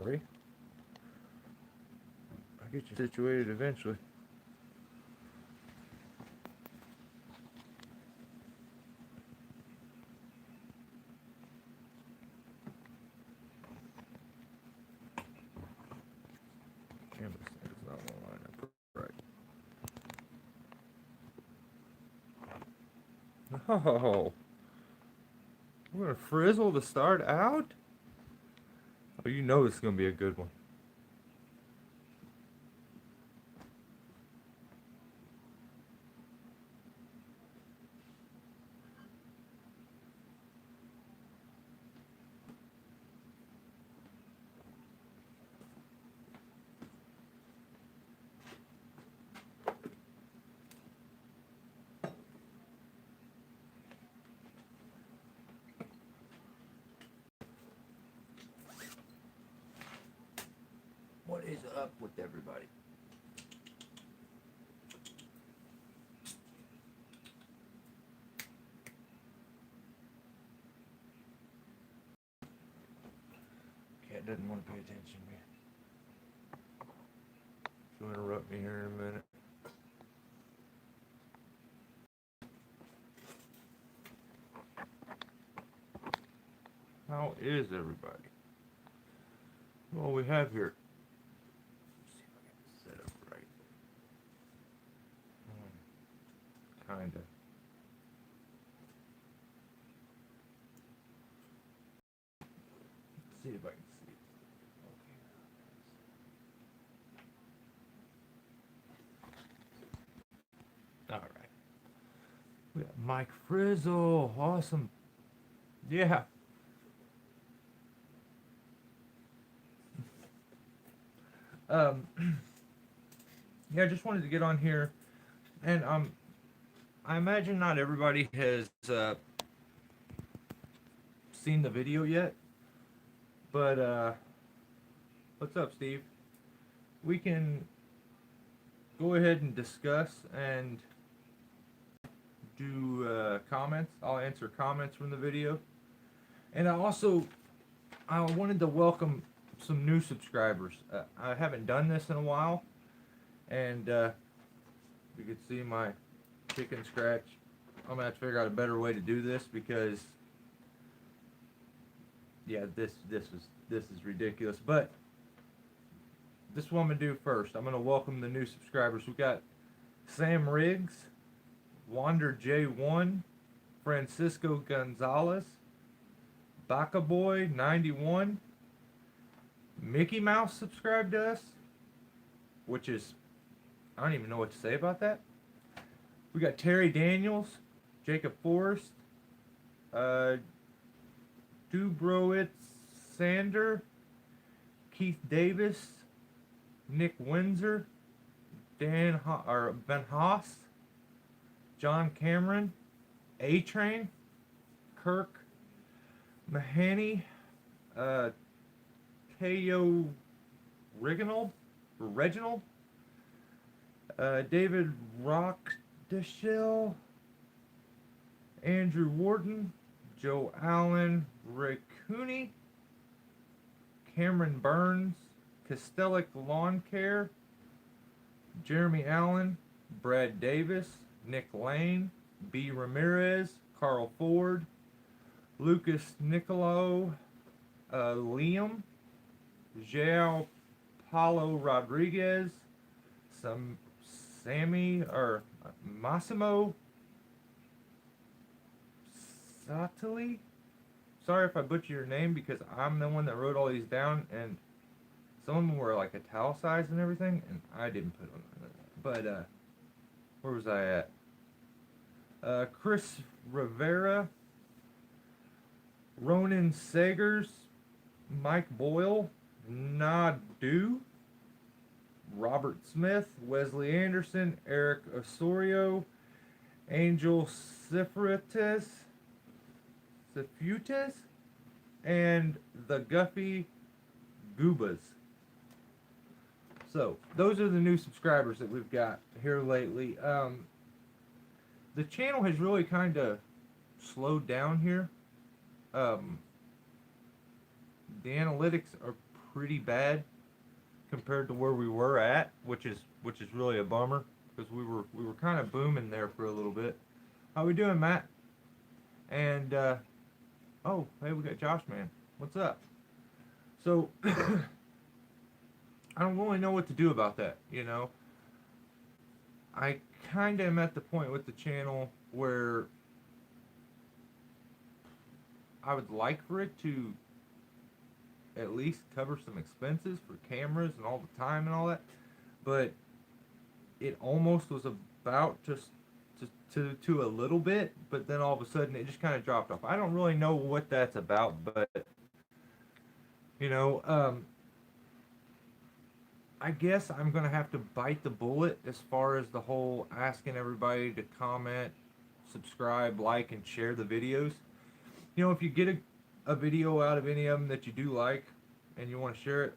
Sorry. I'll get you situated eventually. Canvas is not going to line up right. Oh, we're going to frizzle to start out? Oh, you know this is going to be a good one. What is up with everybody? Cat doesn't want to pay attention to me. She'll interrupt me here in a minute. How is everybody? What we have here? Let's see if I can set up right. Kinda. Let's see if I can see it. Okay. All right. We got Mike Frizzle. Awesome. Yeah. Um. Yeah. I just wanted to get on here, and I imagine not everybody has seen the video yet, but what's up, Steve? We can go ahead and discuss and do comments. I'll answer comments from the video, and I wanted to welcome some new subscribers. I haven't done this in a while, and you can see my chicken scratch. I'm gonna have to figure out a better way to do this because yeah, this is ridiculous. But this is what I'm gonna do first. I'm gonna welcome the new subscribers. We've got Sam Riggs, Wander J1, Francisco Gonzalez, Baka Boy 91, Mickey Mouse subscribed to us, which is I don't even know what to say about that. We got Terry Daniels, Jacob Forrest, Dubrowitz Sander, Keith Davis, Nick Windsor, Ben Haas, John Cameron, A Train, Kirk Mahoney, K.O. Reginald, David Rockdeshill, Andrew Wharton, Joe Allen, Ray Cooney, Cameron Burns, Castellic Lawn Care, Jeremy Allen, Brad Davis, Nick Lane, B. Ramirez, Carl Ford, Lucas Nicolo, Liam, João Paulo Rodriguez, Massimo Satali. Sorry if I butcher your name because I'm the one that wrote all these down, and some of them were like italicized and everything, and I didn't put them. But where was I at? Chris Rivera, Ronan Sagers, Mike Boyle, Nadu, Robert Smith, Wesley Anderson, Eric Osorio, Angel Sifrites, and the Guffey Goobas. So, those are the new subscribers that we've got here lately. The channel has really kind of slowed down here. The analytics are pretty bad compared to where we were at, which is really a bummer because we were kind of booming there for a little bit. How we doing, Matt? And oh, hey, we got Josh, man. What's up? So I don't really know what to do about that. You know, I kind of am at the point with the channel where I would like for it to at least cover some expenses for cameras and all the time and all that, but it almost was about to a little bit, but then all of a sudden it just kind of dropped off. I don't really know what that's about, but you know, I guess I'm gonna have to bite the bullet as far as the whole asking everybody to comment, subscribe, like, and share the videos. You know, if you get a video out of any of them that you do like and you want to share it,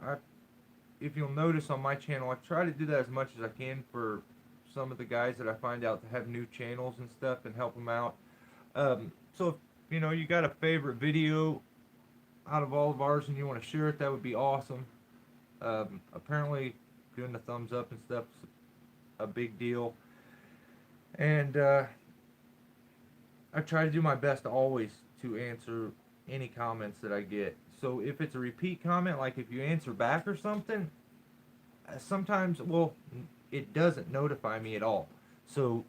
if you'll notice on my channel, I try to do that as much as I can for some of the guys that I find out to have new channels and stuff and help them out. So if you know you got a favorite video out of all of ours and you want to share it, that would be awesome. Apparently doing the thumbs up and stuff is a big deal, and I try to do my best always to answer any comments that I get. So if it's a repeat comment, like if you answer back or something, sometimes, well, it doesn't notify me at all. So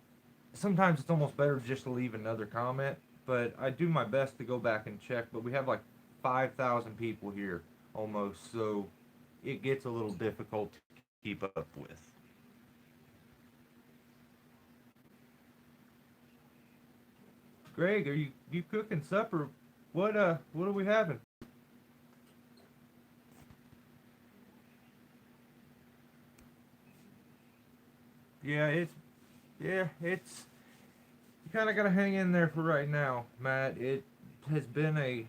sometimes it's almost better just to leave another comment, but I do my best to go back and check. But we have like 5,000 people here almost, so it gets a little difficult to keep up with. Greg, are you cooking supper? What are we having? Yeah, it's you kind of got to hang in there for right now, Matt. It has been yeah,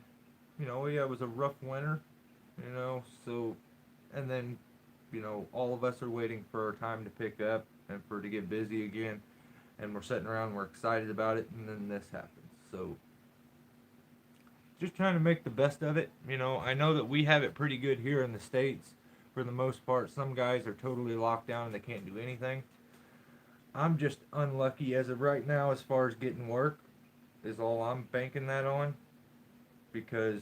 it was a rough winter, so, and then, all of us are waiting for our time to pick up and for it to get busy again, and we're sitting around, we're excited about it, and then this happens. So, just trying to make the best of it. I know that we have it pretty good here in the States for the most part. Some guys are totally locked down and they can't do anything. I'm just unlucky as of right now as far as getting work is all I'm banking that on, because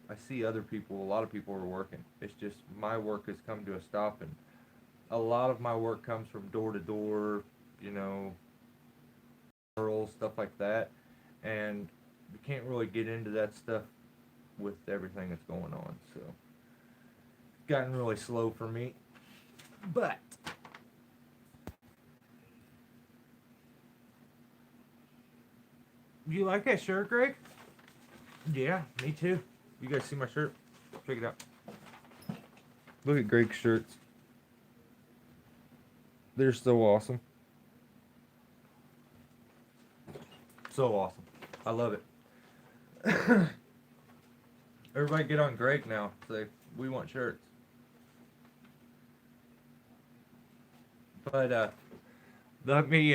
I see a lot of people are working. It's just my work has come to a stop, and a lot of my work comes from door to door, rural stuff like that, and we can't really get into that stuff with everything that's going on. So it's gotten really slow for me, but you like that shirt, Greg? Yeah, me too. You guys see my shirt? Check it out. Look at Greg's shirts. They're so awesome. So awesome. I love it. Everybody get on Greg now. Say, we want shirts. But let me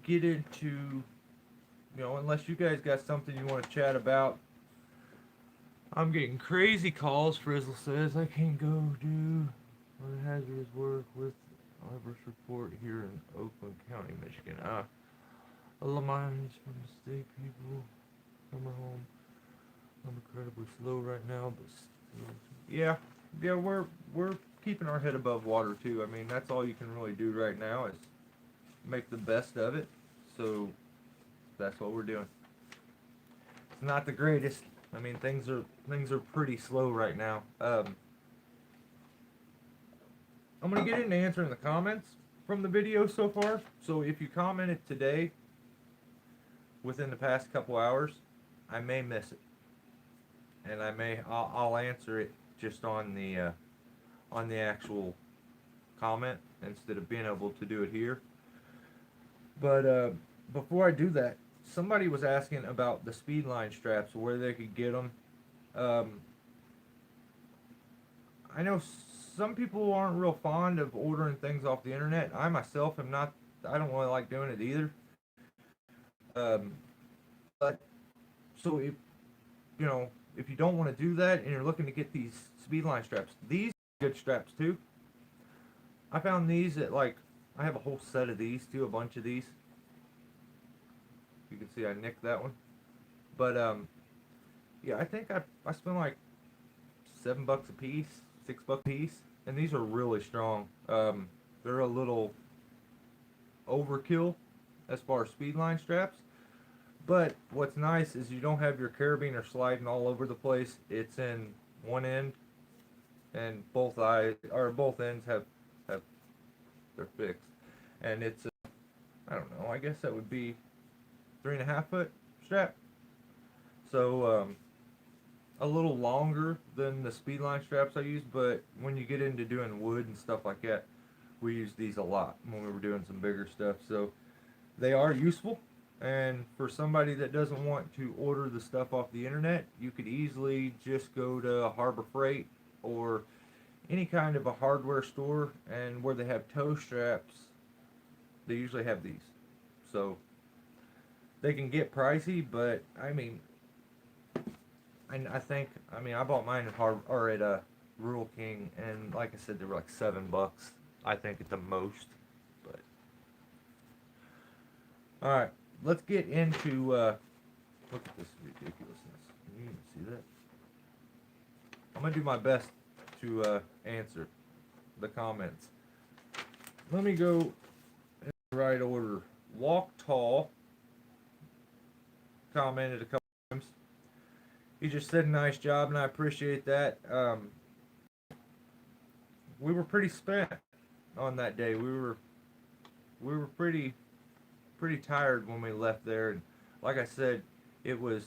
get into, unless you guys got something you want to chat about. I'm getting crazy calls. Frizzle says I can't go do hazardous work with Arborist report here in Oakland County, Michigan. A lot of mines from the state people. Summer home. I'm incredibly slow right now, but still, yeah, we're keeping our head above water too. I mean, that's all you can really do right now is make the best of it. So that's what we're doing. It's not the greatest. I mean, things are pretty slow right now. I'm gonna get into answering the comments from the video so far. So if you commented today, within the past couple hours, I may miss it, and I'll answer it just on the actual comment instead of being able to do it here. But before I do that, somebody was asking about the Speedline straps, where they could get them. I know some people aren't real fond of ordering things off the internet. I myself am not. I don't really like doing it either. But so if if you don't want to do that and you're looking to get these speedline straps, these are good straps too. I found these at like, I have a whole set of these too, a bunch of these. You can see I nicked that one. But yeah, I think I spent like $7 a piece, $6 a piece, and these are really strong. They're a little overkill as far as speedline straps, but what's nice is you don't have your carabiner sliding all over the place. It's in one end, and both ends have they're fixed, and it's I don't know. I guess that would be 3.5 foot strap. So a little longer than the speedline straps I use, but when you get into doing wood and stuff like that, we use these a lot when we were doing some bigger stuff. So they are useful, and for somebody that doesn't want to order the stuff off the internet, you could easily just go to Harbor Freight or any kind of a hardware store, and where they have toe straps, they usually have these. So they can get pricey, but I mean, I think, I mean, I bought mine at at Rural King, and like I said, they were like $7, I think, at the most. But all right, let's get into look at this ridiculousness. Can you even see that? I'm gonna do my best to answer the comments. Let me go in the right order. Walk Tall commented a couple times. He just said nice job, and I appreciate that. We were pretty spent on that day. We were pretty tired when we left there, and like I said, it was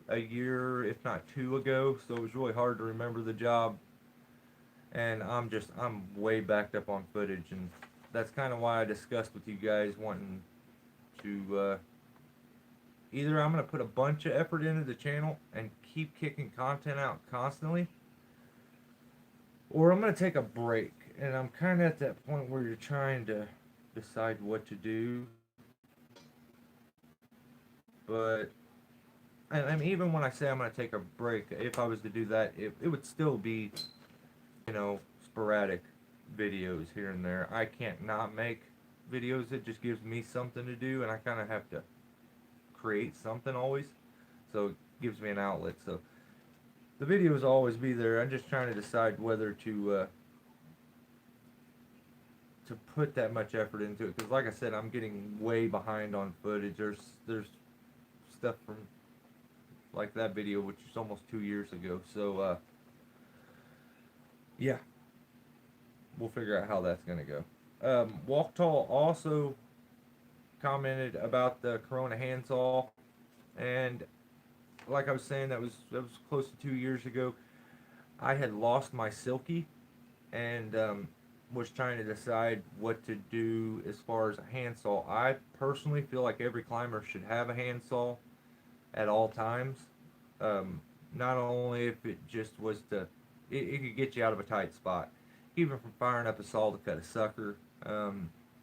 a year, if not two ago, so it was really hard to remember the job. And I'm way backed up on footage, and that's kind of why I discussed with you guys wanting to either I'm going to put a bunch of effort into the channel and keep kicking content out constantly, or I'm going to take a break. And I'm kind of at that point where you're trying to decide what to do. But, and I mean, even when I say I'm going to take a break, if I was to do that, it would still be, you know, sporadic videos here and there. I can't not make videos. It just gives me something to do, and I kind of have to create something always, so it gives me an outlet. So the videos will always be there. I'm just trying to decide whether to put that much effort into it, because like I said, I'm getting way behind on footage. There's stuff from like that video, which is almost 2 years ago. So yeah, we'll figure out how that's gonna go. Walk Tall also commented about the Corona handsaw, and like I was saying, that was close to 2 years ago. I had lost my Silky, and was trying to decide what to do as far as a handsaw. I personally feel like every climber should have a handsaw at all times. Not only if it just was to, it could get you out of a tight spot, even from firing up a saw to cut a sucker.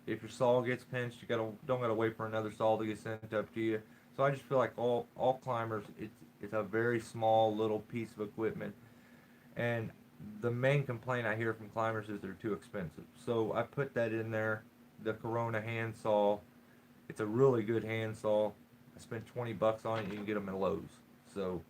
If your saw gets pinched, you don't gotta wait for another saw to get sent up to you. So I just feel like all climbers, it's a very small little piece of equipment, and the main complaint I hear from climbers is they're too expensive. So I put that in there, the Corona handsaw. It's a really good handsaw. I spent $20 on it. You can get them at Lowe's. So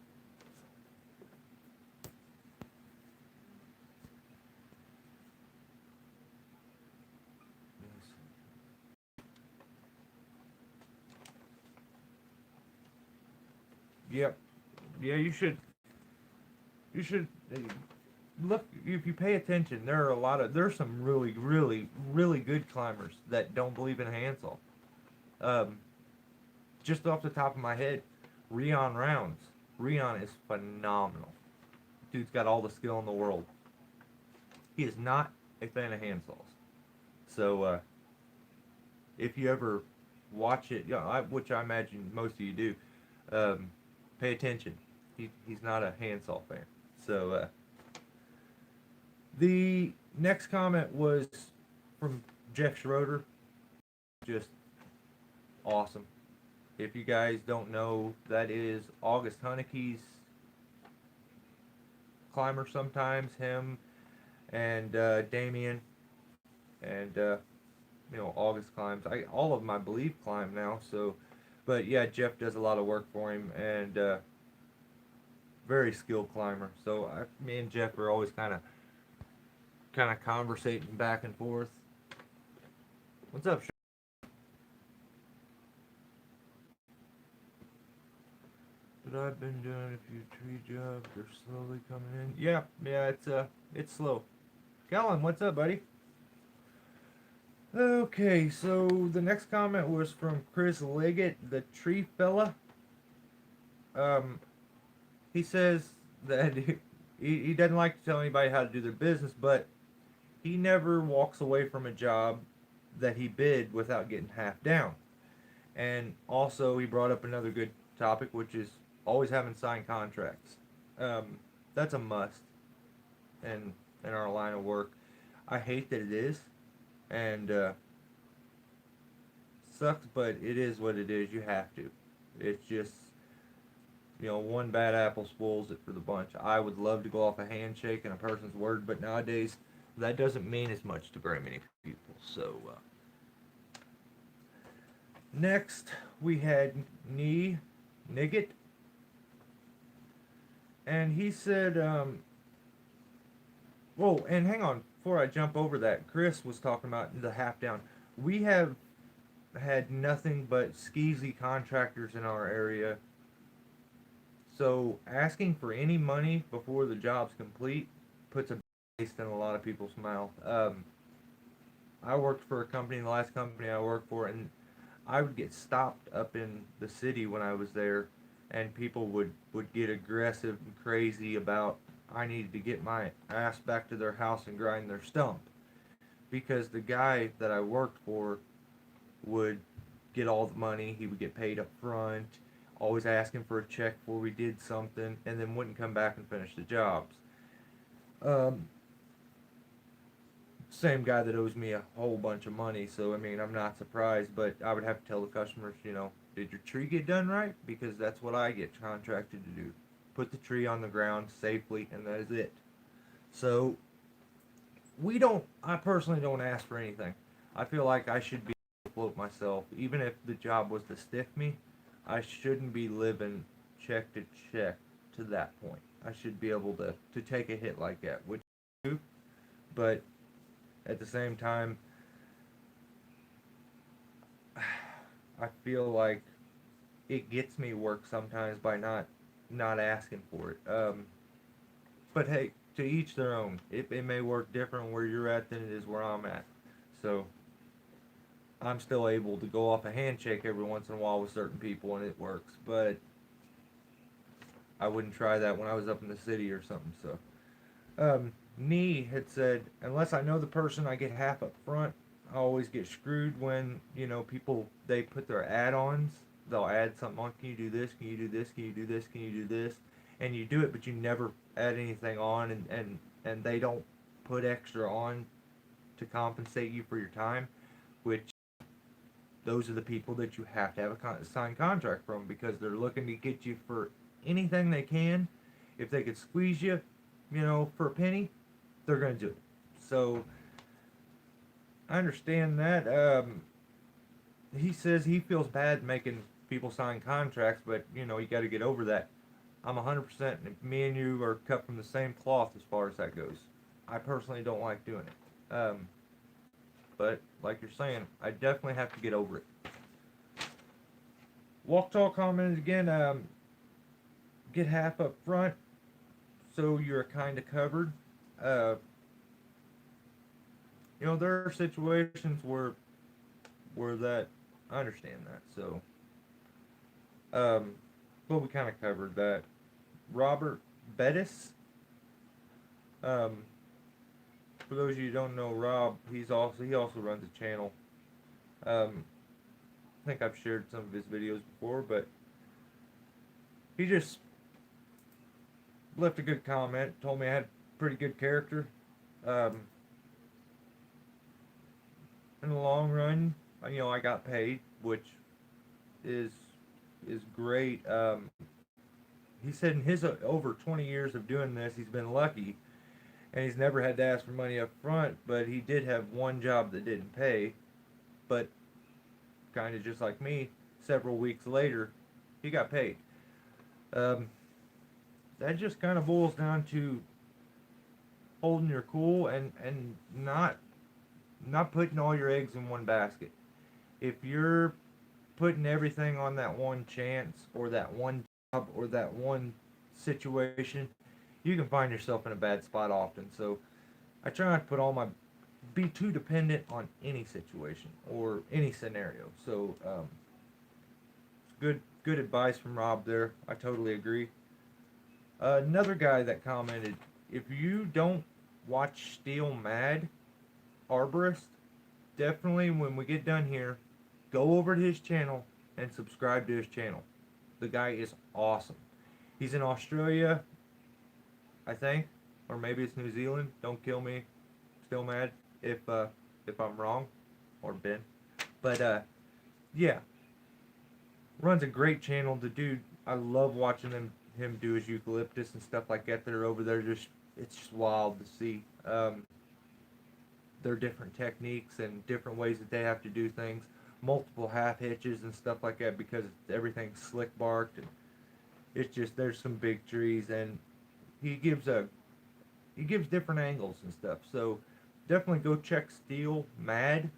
yep, yeah, you should look. If you pay attention, there's some really good climbers that don't believe in a handsaw. Just off the top of my head, Rion Rounds. Rion is phenomenal. Dude's got all the skill in the world. He is not a fan of handsaws. So if you ever watch it, which I imagine most of you do, pay attention. He's not a handsaw fan. So the next comment was from Jeff Schroeder. Just awesome. If you guys don't know, that is August Hunnickey's climbers sometimes. Him and Damien and August climbs. All of them I believe climb now. So, but yeah, Jeff does a lot of work for him and very skilled climber. So me and Jeff are always kind of conversating back and forth. What's up, but I've been doing a few tree jobs. They're slowly coming in. Yeah, it's slow. Kellen, what's up, buddy? Okay, so the next comment was from Chris Liggett, the tree fella. Um, he says that he doesn't like to tell anybody how to do their business, but he never walks away from a job that he bid without getting half down. And also, he brought up another good topic, which is always having signed contracts. Um, that's a must in our line of work. I hate that it is, and sucks, but it is what it is. You have to. It's just one bad apple spoils it for the bunch. I would love to go off a handshake and a person's word, but nowadays that doesn't mean as much to very many people. So next we had Nigget, and he said, whoa, and hang on, before I jump over that, Chris was talking about the half down. We have had nothing but skeezy contractors in our area. So asking for any money before the job's complete puts a taste in a lot of people's mouth. I worked for a company, the last company I worked for, and I would get stopped up in the city when I was there, and people would get aggressive and crazy about I needed to get my ass back to their house and grind their stump. Because the guy that I worked for would get all the money, he would get paid up front, always asking for a check before we did something, and then wouldn't come back and finish the jobs. Um, Same guy that owes me a whole bunch of money, so I mean, I'm not surprised, but I would have to tell the customers, did your tree get done right? Because that's what I get contracted to do. Put the tree on the ground safely, and that is it. So, I personally don't ask for anything. I feel like I should be able to float myself. Even if the job was to stiff me, I shouldn't be living check to check to that point. I should be able to take a hit like that, which I do, but at the same time, I feel like it gets me work sometimes by not asking for it. But hey, to each their own. It may work different where you're at than it is where I'm at. So I'm still able to go off a handshake every once in a while with certain people and it works. But I wouldn't try that when I was up in the city or something. So Nee had said, unless I know the person, I get half up front. I always get screwed when people they put their add-ons. They'll add something on. Can you do this? Can you do this? Can you do this? Can you do this? And you do it, but you never add anything on, and they don't put extra on to compensate you for your time, which those are the people that you have to have a signed contract from because they're looking to get you for anything they can. If they could squeeze you, for a penny, they're going to do it. So I understand that. He says he feels bad making people sign contracts, but you got to get over that. I'm 100%. Me and you are cut from the same cloth as far as that goes. I personally don't like doing it. But like you're saying, I definitely have to get over it. Walk Talk commented again. Get half up front, so you're kind of covered. There are situations where that I understand that. So, but we kind of covered that. Robert Bettis. For those of you who don't know Rob, he also runs a channel. I think I've shared some of his videos before, but he just left a good comment. Told me I had pretty good character. In the long run, I got paid, which is great. he said in his over 20 years of doing this, he's been lucky, and he's never had to ask for money up front. But he did have one job that didn't pay, but kind of just like me, several weeks later, he got paid. Um, that just kind of boils down to holding your cool and not putting all your eggs in one basket. If you're putting everything on that one chance or that one job or that one situation, you can find yourself in a bad spot often. So I try not to put all my be too dependent on any situation or any scenario. So good advice from Rob there. I totally agree. Another guy that commented, if you don't watch Steel Mad Arborist, definitely when we get done here, go over to his channel and subscribe to his channel. The guy is awesome. He's in Australia, I think, or maybe it's New Zealand. Don't kill me. Still mad if I'm wrong, or Ben. But yeah, runs a great channel. The dude, I love watching him do his eucalyptus and stuff like that. They're over there just it's just wild to see. Their different techniques and different ways that they have to do things, multiple half hitches and stuff like that because everything's slick barked and it's just there's some big trees and he gives different angles and stuff. So definitely go check Steel Mad.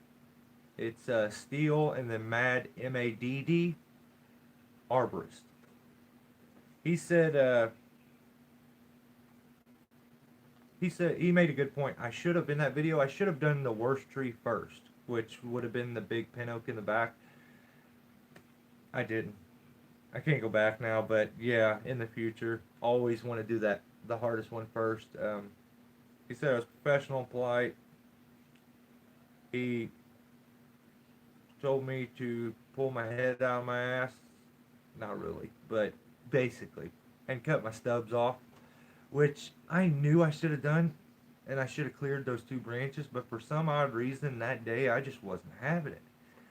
It's Steel and then Mad MADD Arborist. He said he made a good point. I should have in that video. I should have done the worst tree first, which would have been the big pin oak in the back. I didn't. I can't go back now, but yeah, in the future, always want to do that the hardest one first. He said I was professional and polite. He told me to pull my head out of my ass. Not really, but basically, and cut my stubs off, which I knew I should have done, and I should have cleared those two branches, but for some odd reason that day I just wasn't having it.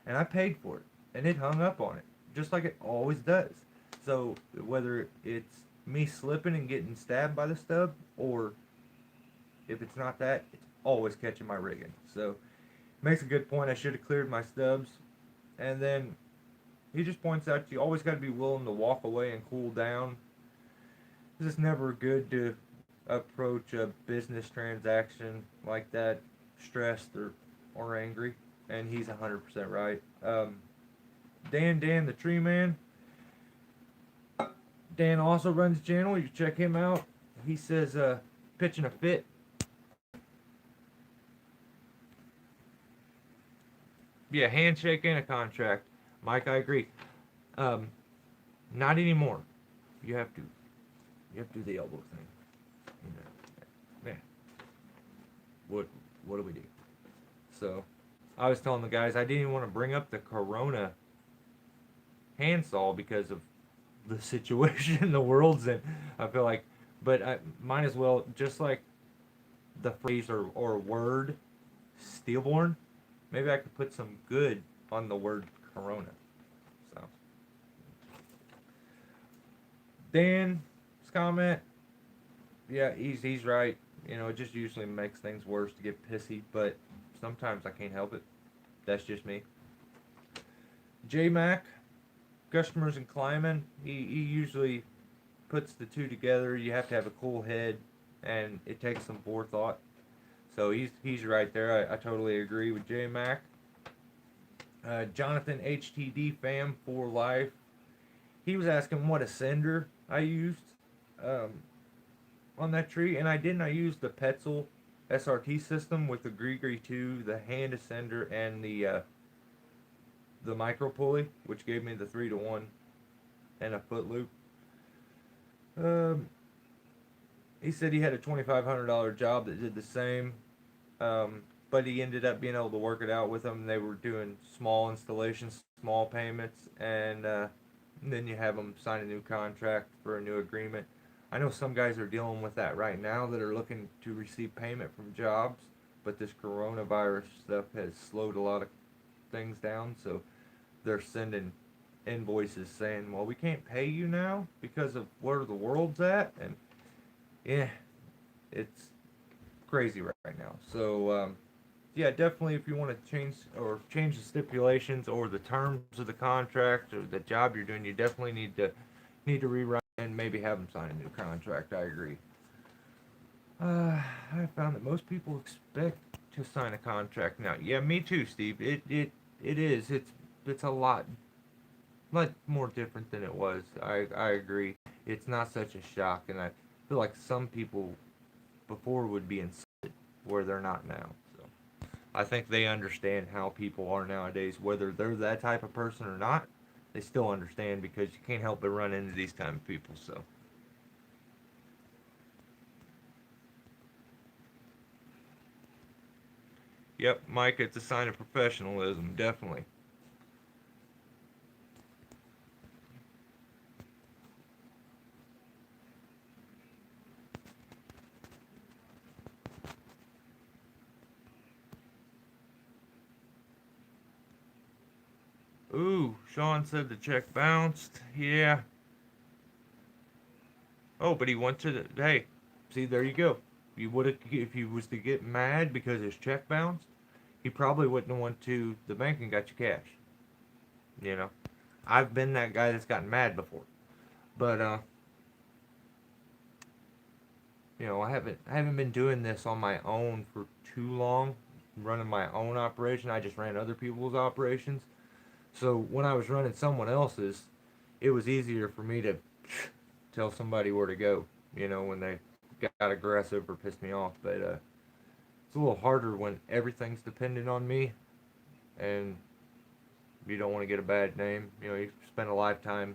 And I paid for it, and it hung up on it, just like it always does. So whether it's me slipping and getting stabbed by the stub, or if it's not that, it's always catching my rigging. So makes a good point. I should have cleared my stubs. And then he just points out you always got to be willing to walk away and cool down. It's never good to approach a business transaction like that stressed or angry. And he's 100% right. Dan the Tree Man. Dan also runs a channel. You can check him out. He says pitching a fit. Yeah, handshake and a contract. Mike, I agree. Not anymore. You have to do the elbow thing. You know, man, what do we do? So, I was telling the guys I didn't even want to bring up the Corona handsaw because of the situation the world's in. I feel like, but I might as well, just like the phrase or word stillborn, maybe I could put some good on the word Corona. So Dan's comment, yeah, he's right. You know, it just usually makes things worse to get pissy, but sometimes I can't help it. That's just me. J Mac, customers and climbing, he usually puts the two together. You have to have a cool head, and it takes some forethought. So he's right there. I totally agree with J Mac. Jonathan HTD fam for life. He was asking what ascender I used on that tree, and I didn't. I used the Petzl SRT system with the Grigri 2, the hand ascender, and the micro pulley, which gave me the 3-to-1 and a foot loop. He said he had a $2,500 job that did the same, but he ended up being able to work it out with them. They were doing small installations, small payments, and then you have them sign a new contract for a new agreement. I know some guys are dealing with that right now that are looking to receive payment from jobs, but this coronavirus stuff has slowed a lot of things down, so they're sending invoices saying, well, we can't pay you now because of where the world's at. And yeah, it's crazy right now. So, yeah, definitely if you want to change the stipulations or the terms of the contract or the job you're doing, you definitely need to rewrite and maybe have them sign a new contract. I agree. I found that most people expect to sign a contract now. Yeah, me too, Steve. It is. It's a lot more different than it was. I agree. It's not such a shock, and I feel like some people before would be insulted where they're not now. So I think they understand how people are nowadays, whether they're that type of person or not. They still understand because you can't help but run into these kind of people. So. Yep, Mike, it's a sign of professionalism, definitely. Ooh, Sean said the check bounced. Yeah. Oh, but he went to the. Hey, see, there you go. You would have if he was to get mad because his check bounced. He probably wouldn't have went to the bank and got you cash. You know, I've been that guy that's gotten mad before, but I haven't been doing this on my own for too long. Running my own operation, I just ran other people's operations. So when I was running someone else's, it was easier for me to tell somebody where to go. When they got aggressive or pissed me off. But it's a little harder when everything's dependent on me, and you don't want to get a bad name. You spend a lifetime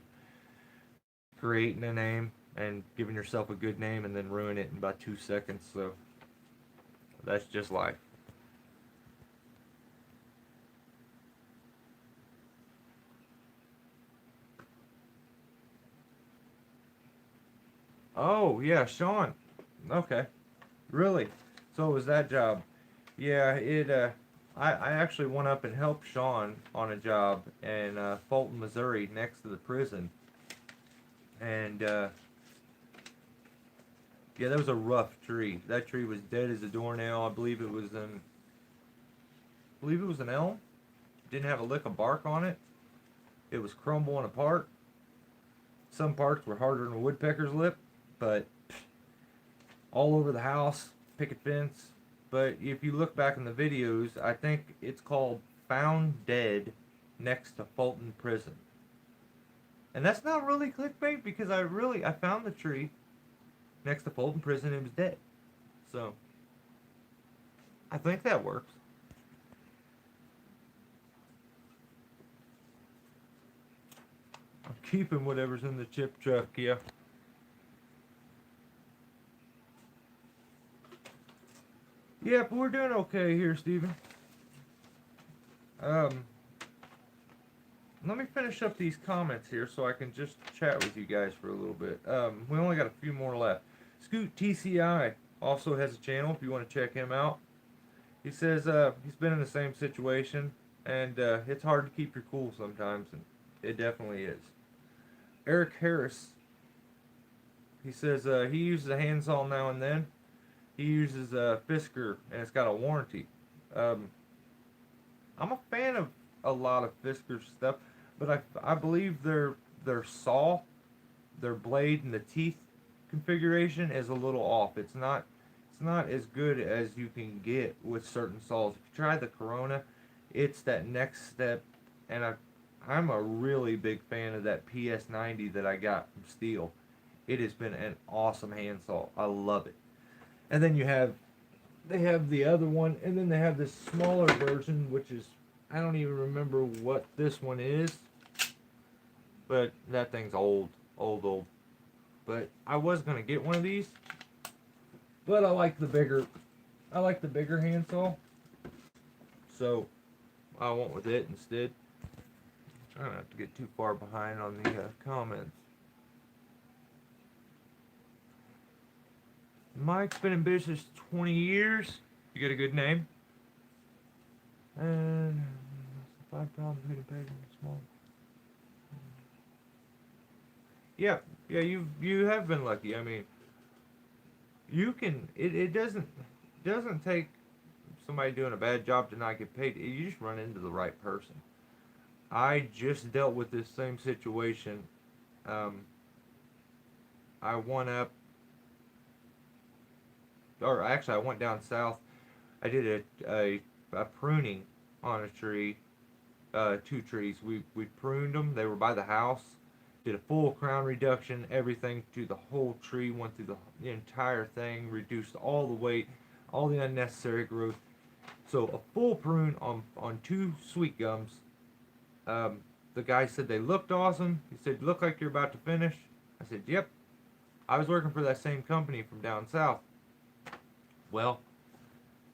creating a name and giving yourself a good name, and then ruin it in about 2 seconds. So that's just life. Oh yeah, Sean. Okay, really? So it was that job? Yeah, it. I actually went up and helped Sean on a job in Fulton, Missouri, next to the prison, and yeah, that was a rough tree. That tree was dead as a doornail. I believe it was an elm. Didn't have a lick of bark on it. It was crumbling apart. Some parts were harder than a woodpecker's lip, but all over the house, picket fence. But if you look back in the videos, I think it's called "Found Dead Next to Fulton Prison," and that's not really clickbait because I found the tree next to Fulton Prison and it was dead. So I think that works. I'm keeping whatever's in the chip truck. Yeah. Yeah, but we're doing okay here, Steven. Um, Let me finish up these comments here so I can just chat with you guys for a little bit. We only got a few more left. Scoot TCI also has a channel if you want to check him out. He says he's been in the same situation and it's hard to keep your cool sometimes, and it definitely is. Eric Harris, he says he uses a handsaw now and then. He uses a Fisker and it's got a warranty. Um, I'm a fan of a lot of Fisker stuff, but I believe their saw, their blade, and the teeth configuration is a little off. It's not as good as you can get with certain saws. If you try the Corona, it's that next step, and I'm a really big fan of that PS90 that I got from Steel. It has been an awesome handsaw. I love it. And then they have the other one, and then they have this smaller version, which is I don't even remember what this one is, but that thing's old, old, old. But I was gonna get one of these, but I like the bigger handsaw, so I went with it instead. I don't have to get too far behind on the comments. Mike's been in business 20 years. You got a good name. And 5 pounds of meat and small. Yeah, yeah, you have been lucky. I mean, you can. It doesn't take somebody doing a bad job to not get paid. You just run into the right person. I just dealt with this same situation. Um, I went up, or actually, I went down south. I did a pruning on a tree, two trees. We pruned them. They were by the house. Did a full crown reduction, everything to the whole tree. Went through the entire thing. Reduced all the weight, all the unnecessary growth. So a full prune on two sweet gums. Um, the guy said they looked awesome. He said, "Look like you're about to finish." I said, "Yep." I was working for that same company from down south. Well,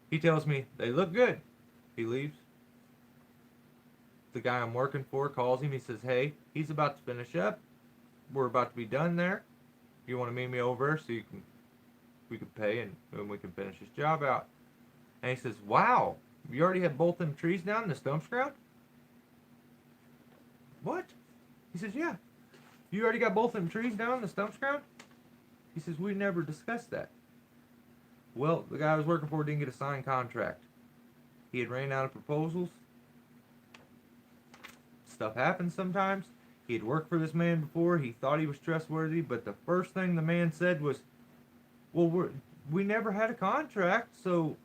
he tells me they look good. He leaves. The guy I'm working for calls him. He says, "Hey, he's about to finish up. We're about to be done there. You want to meet me over so we can pay and we can finish this job out." And he says, "Wow, you already have both them trees down in the stumps ground?" "What?" He says, "Yeah. You already got both them trees down in the stumps ground?" He says, "We never discussed that." Well, the guy I was working for didn't get a signed contract. He had ran out of proposals. Stuff happens sometimes. He had worked for this man before. He thought he was trustworthy, but the first thing the man said was, "Well, we never had a contract." So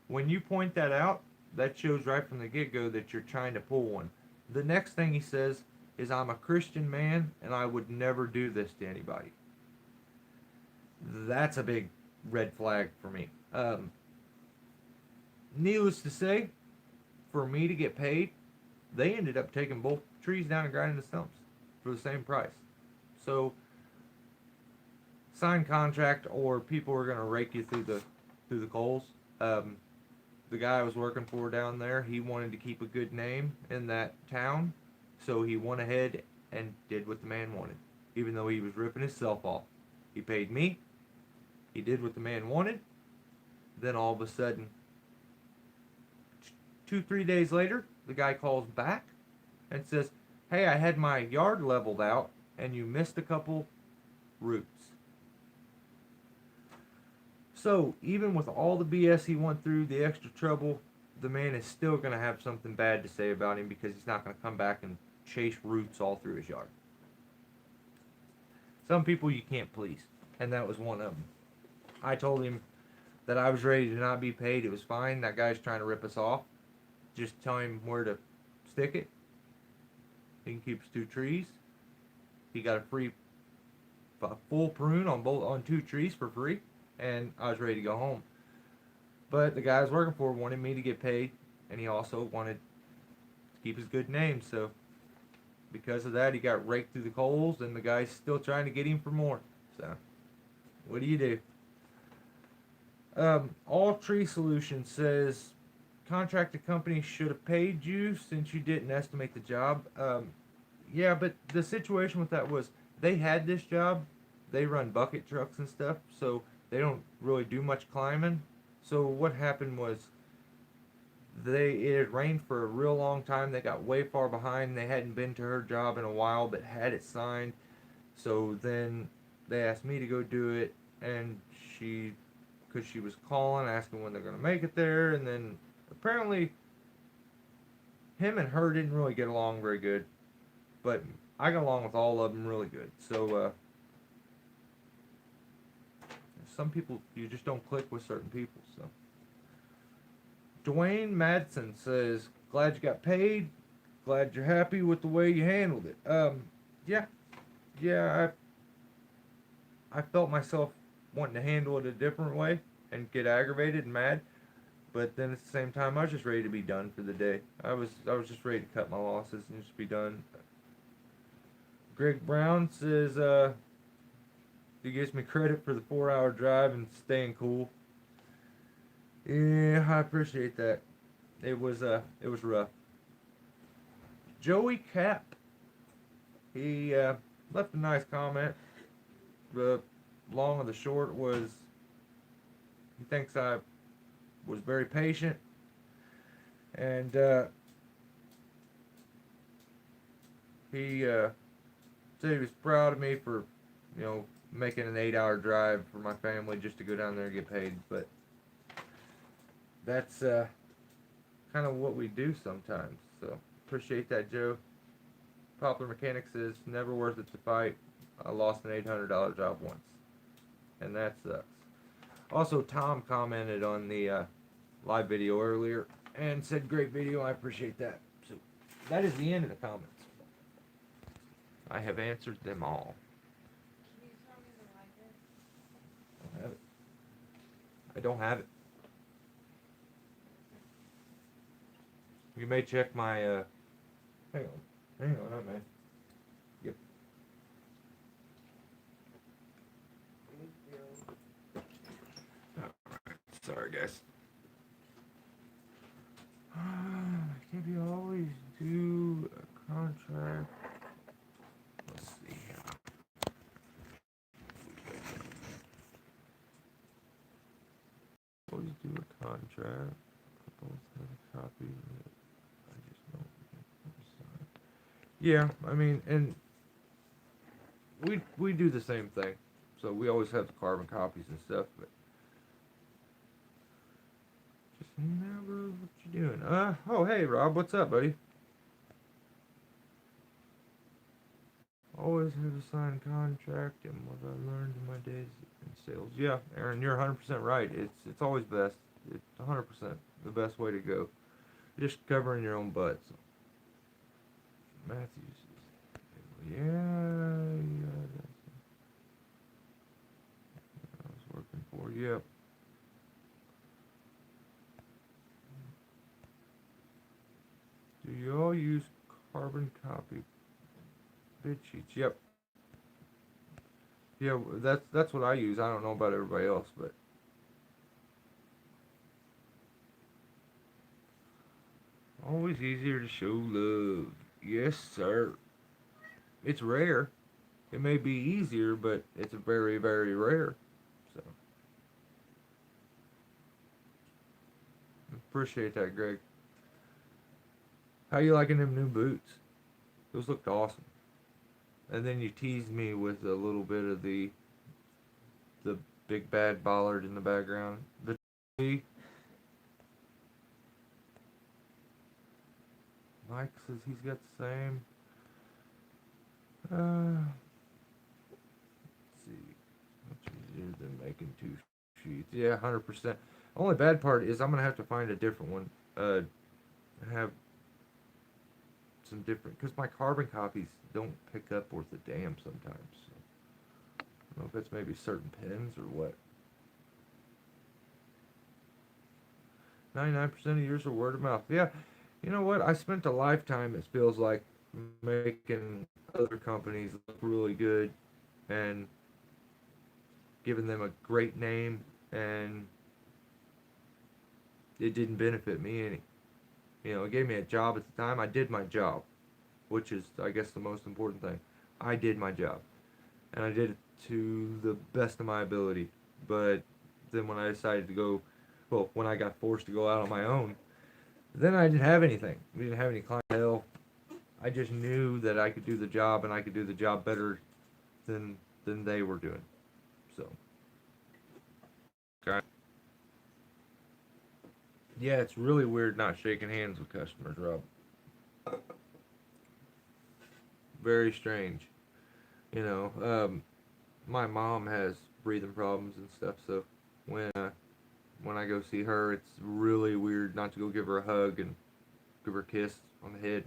when you point that out, that shows right from the get-go that you're trying to pull one. The next thing he says is, "I'm a Christian man and I would never do this to anybody." That's a big red flag for me. Needless to say, for me to get paid, they ended up taking both trees down and grinding the stumps for the same price. So, signed contract or people are gonna rake you through the coals. The guy I was working for down there, he wanted to keep a good name in that town, so he went ahead and did what the man wanted, even though he was ripping himself off. He paid me. He did what the man wanted. Then all of a sudden, 2, 3 days later, the guy calls back and says, "Hey, I had my yard leveled out and you missed a couple roots." So, even with all the BS he went through, the extra trouble, the man is still going to have something bad to say about him because he's not going to come back and chase roots all through his yard. Some people you can't please, and that was one of them. I told him that I was ready to not be paid. It was fine. That guy's trying to rip us off. Just tell him where to stick it. He can keep his two trees. He got a full prune on two trees for free, and I was ready to go home. But the guy I was working for wanted me to get paid, and he also wanted to keep his good name. So because of that, he got raked through the coals, and the guy's still trying to get him for more. So what do you do? All Tree Solutions says contracted company should have paid you since you didn't estimate the job. Yeah, but the situation with that was they had this job. They run bucket trucks and stuff, so they don't really do much climbing. So what happened was it had rained for a real long time. They got way far behind. They hadn't been to her job in a while, but had it signed. So then they asked me to go do it, and because she was calling, asking when they're going to make it there, and then apparently him and her didn't really get along very good, but I got along with all of them really good. So some people, you just don't click with certain people. So Dwayne Madsen says, "Glad you got paid. Glad you're happy with the way you handled it." Yeah, yeah. I felt myself wanting to handle it a different way and get aggravated and mad, but then at the same time, I was just ready to be done for the day. I was just ready to cut my losses and just be done. Greg Brown says he gives me credit for the 4-hour drive and staying cool. Yeah, I appreciate that. It was rough. Joey Cap, he left a nice comment. The long of the short was he thinks I was very patient, and he said he was proud of me for, you know, making an 8-hour drive for my family just to go down there and get paid. But that's kind of what we do sometimes. So appreciate that, Joe. Poplar Mechanics is never worth it to fight. I lost an $800 job once, and that sucks. Also, Tom commented on the live video earlier and said, "Great video." I appreciate that. So that is the end of the comments. I have answered them all. Can you tell me the lighter? I don't have it. I don't have it. You may check my, hang on, man. Yep. Alright, sorry guys. Can't you always do a contract? Let's see here. Always do a contract. Both have a copy. I just don't sign. Yeah, I mean, and we do the same thing. So we always have the carbon copies and stuff, but just never what you doing. Oh hey Rob, what's up, buddy? Always have a signed contract and what I learned in my days in sales. Yeah, Aaron, you're 100% right. It's always best. It's 100% the best way to go. Just covering your own butt. So. Matthews. Yeah, I was working for. Yep. Do you all use carbon copy bid sheets? Yep. Yeah, that's what I use. I don't know about everybody else, but always easier to show love. Yes, sir. It's rare. It may be easier, but it's very, very rare. So appreciate that, Greg. How you liking them new boots? Those looked awesome. And then you teased me with a little bit of the big bad bollard in the background. The Mike says he's got the same. Let's see. Much easier than making two sheets. Yeah, 100%. Only bad part is I'm gonna have to find a different one. Have some different, because my carbon copies don't pick up worth a damn sometimes. So. I don't know if that's maybe certain pens or what. 99% of yours are word of mouth. Yeah, you know what? I spent a lifetime, it feels like, making other companies look really good and giving them a great name, and it didn't benefit me any. You know, it gave me a job at the time. I did my job, which is, I guess, the most important thing. I did my job, and I did it to the best of my ability. But then when I decided to go, well, when I got forced to go out on my own, then I didn't have anything. We didn't have any clientele. I just knew that I could do the job, and I could do the job better than they were doing. So, okay. Yeah, it's really weird not shaking hands with customers, Rob. Very strange. You know, my mom has breathing problems and stuff, so when I go see her, it's really weird not to go give her a hug and give her a kiss on the head.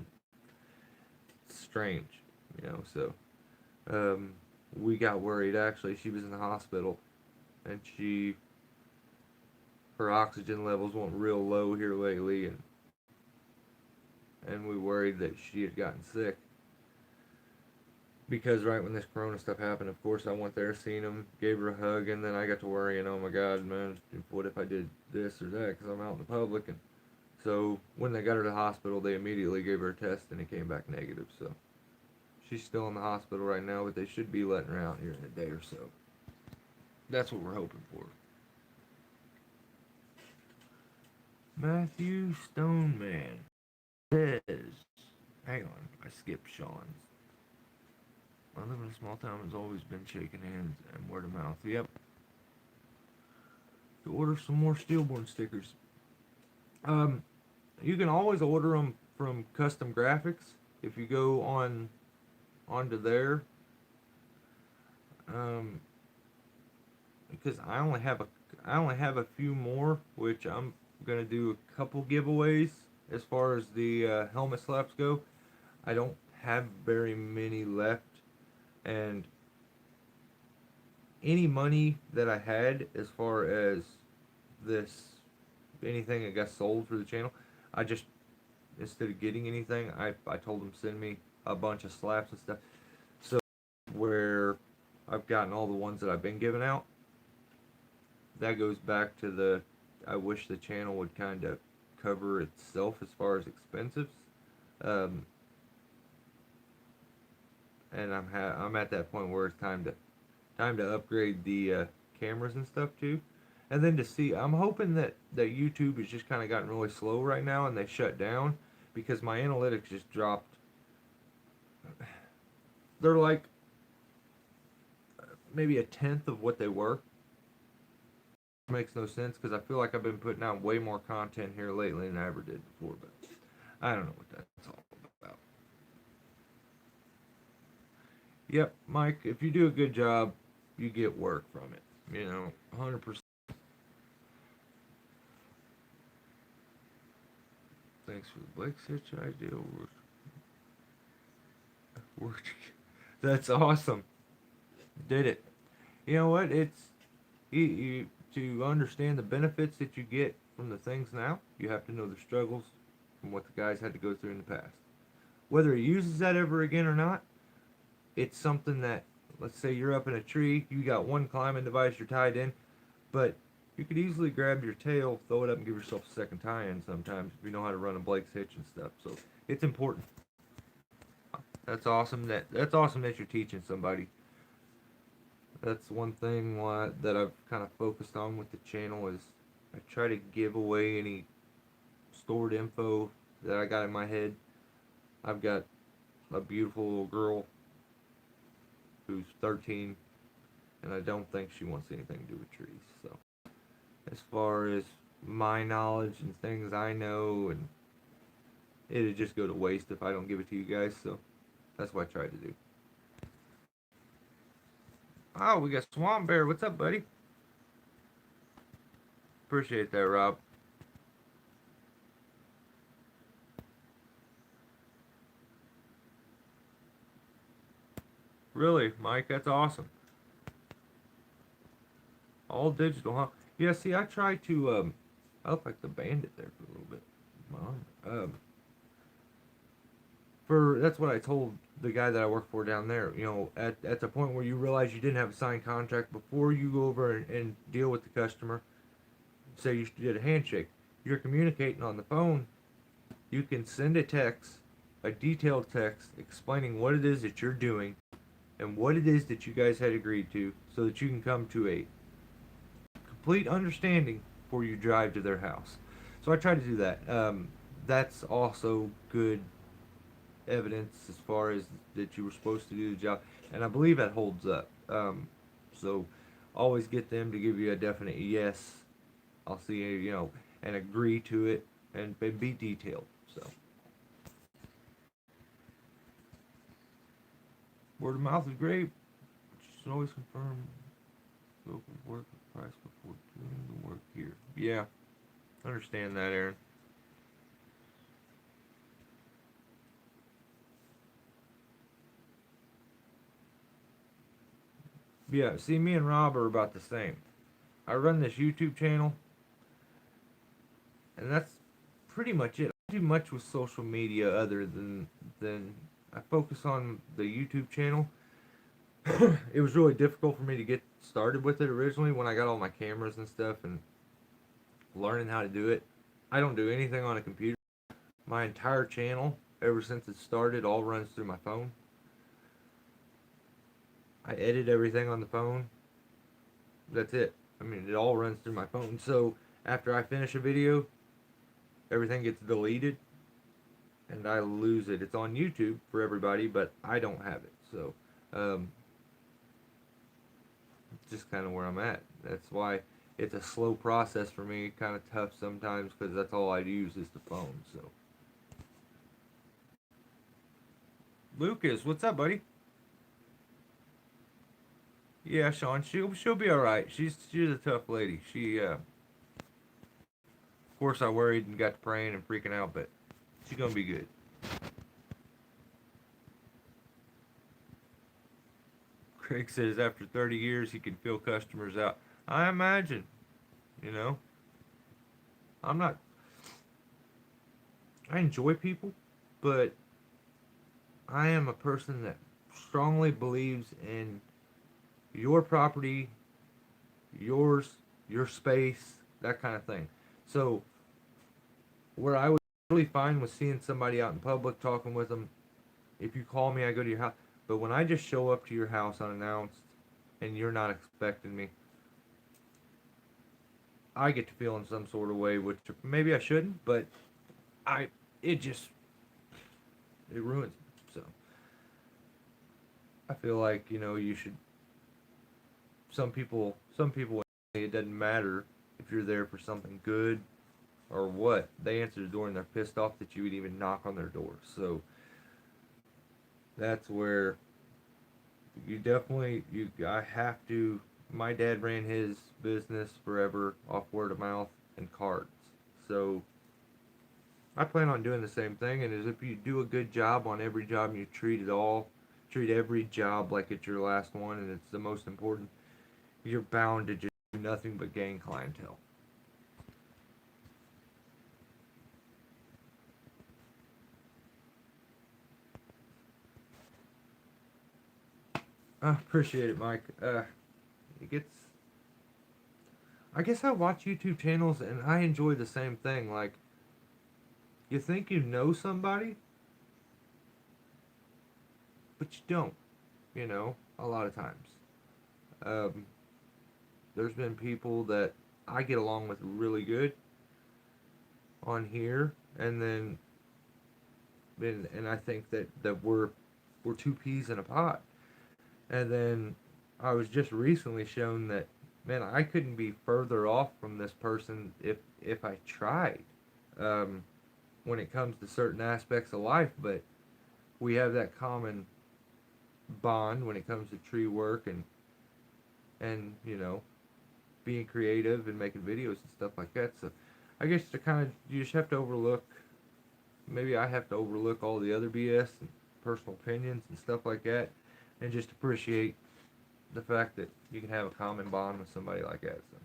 It's strange, you know. So we got worried. Actually, she was in the hospital, and her oxygen levels went real low here lately, and we worried that she had gotten sick. Because right when this corona stuff happened, of course I went there, seen him, gave her a hug, and then I got to worrying, oh my god, man, what if I did this or that, because I'm out in the public. And so when they got her to the hospital, they immediately gave her a test, and it came back negative. So she's still in the hospital right now, but they should be letting her out here in a day or so. That's what we're hoping for. Matthew Stoneman says, hang on, I skipped Sean's. I live in a small town. Has always been shaking hands and word of mouth. Yep. To order some more stillborn stickers. Um, you can always order them from Custom Graphics if you go onto there. Um, because I only have a few more, which I'm gonna do a couple giveaways as far as the helmet slaps go. I don't have very many left, and any money that I had as far as this anything that got sold for the channel, I just instead of getting anything, I told them send me a bunch of slaps and stuff. So where I've gotten all the ones that I've been giving out, that goes back to the I wish the channel would kind of cover itself as far as expenses. Um, and I'm at that point where it's time to upgrade the cameras and stuff too. And then to see, I'm hoping that YouTube has just kind of gotten really slow right now and they shut down because my analytics just dropped. They're like maybe a tenth of what they were. Makes no sense because I feel like I've been putting out way more content here lately than I ever did before, but I don't know what that's all about. Yep, Mike, if you do a good job, you get work from it. 100%. Thanks for the Blake Sitch idea. That's awesome. Did it. You know what? You to understand the benefits that you get from the things now, you have to know the struggles from what the guys had to go through in the past. Whether he uses that ever again or not, it's something that, let's say you're up in a tree, you got one climbing device you're tied in, but you could easily grab your tail, throw it up, and give yourself a second tie-in sometimes if you know how to run a Blake's hitch and stuff. So it's important. That's awesome that you're teaching somebody. That's one thing that I've kind of focused on with the channel is I try to give away any stored info that I got in my head. I've got a beautiful little girl who's 13, and I don't think she wants anything to do with trees. So as far as my knowledge and things I know, and it'd just go to waste if I don't give it to you guys. So that's what I try to do. Oh, we got Swamp Bear. What's up, buddy? Appreciate that, Rob. Really, Mike? That's awesome. All digital, huh? Yeah, see, I try to, I look like the bandit there for a little bit. That's what I told the guy that I work for down there. At the point where you realize you didn't have a signed contract before you go over and deal with the customer, say you did a handshake, you're communicating on the phone, you can send a text, a detailed text explaining what it is that you're doing and what it is that you guys had agreed to so that you can come to a complete understanding before you drive to their house. So I try to do that. That's also good evidence as far as that you were supposed to do the job, and I believe that holds up. So always get them to give you a definite yes. I'll see you, and agree to it, and be detailed. So word of mouth is great. You should always confirm local work price before doing the work here. Yeah, understand that, Aaron. Yeah, see, me and Rob are about the same. I run this YouTube channel, and that's pretty much it. I don't do much with social media other than I focus on the YouTube channel. It was really difficult for me to get started with it originally when I got all my cameras and stuff and learning how to do it. I don't do anything on a computer. My entire channel, ever since it started, all runs through my phone. I edit everything on the phone. That's it. I mean, it all runs through my phone. So after I finish a video, everything gets deleted and I lose it. It's on YouTube for everybody, but I don't have it. So Um, just kind of where I'm at. That's why it's a slow process for me, kind of tough sometimes because that's all I use is the phone. So, Lucas, what's up, buddy? Yeah, Sean, she'll be all right. She's a tough lady. Of course, I worried and got to praying and freaking out, but she's gonna be good. Craig says after 30 years he can feel customers out. I imagine, you know, I'm not. I enjoy people, but I am a person that strongly believes in your property, yours, your space, that kind of thing. So where I was really fine with seeing somebody out in public, talking with them. If you call me, I go to your house. But when I just show up to your house unannounced and you're not expecting me, I get to feel in some sort of way, which maybe I shouldn't, but I it just it ruins me. So I feel like you should. Some people, it doesn't matter if you're there for something good or what. They answer the door and they're pissed off that you would even knock on their door. So that's where you definitely you. I have to. My dad ran his business forever off word of mouth and cards. So I plan on doing the same thing. And as if you do a good job on every job and you treat every job like it's your last one and it's the most important, you're bound to just do nothing but gain clientele. I appreciate it, Mike. It gets. I guess I watch YouTube channels and I enjoy the same thing. Like, you think you know somebody, but you don't. A lot of times. Um, there's been people that I get along with really good on here, and then and I think that we're two peas in a pot. And then I was just recently shown that, man, I couldn't be further off from this person if I tried. Um, when it comes to certain aspects of life, but we have that common bond when it comes to tree work and being creative and making videos and stuff like that. So I guess to kind of you just have to overlook. Maybe I have to overlook all the other BS and personal opinions and stuff like that, and just appreciate the fact that you can have a common bond with somebody like that. So,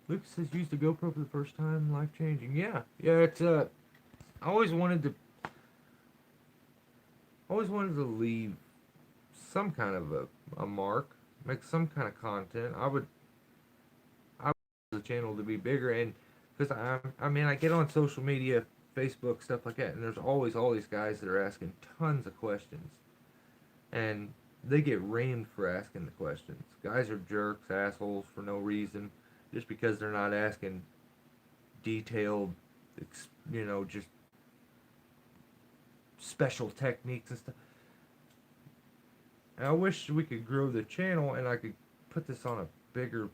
Luke says used the GoPro for the first time, life changing. Yeah, yeah. It's I always wanted to leave some kind of a mark, make some kind of content. I would want the channel to be bigger, and because I mean I get on social media, Facebook, stuff like that, and there's always all these guys that are asking tons of questions, and they get reamed for asking the questions. Guys are jerks, assholes for no reason, just because they're not asking detailed, just special techniques and stuff. And I wish we could grow the channel and I could put this on a bigger,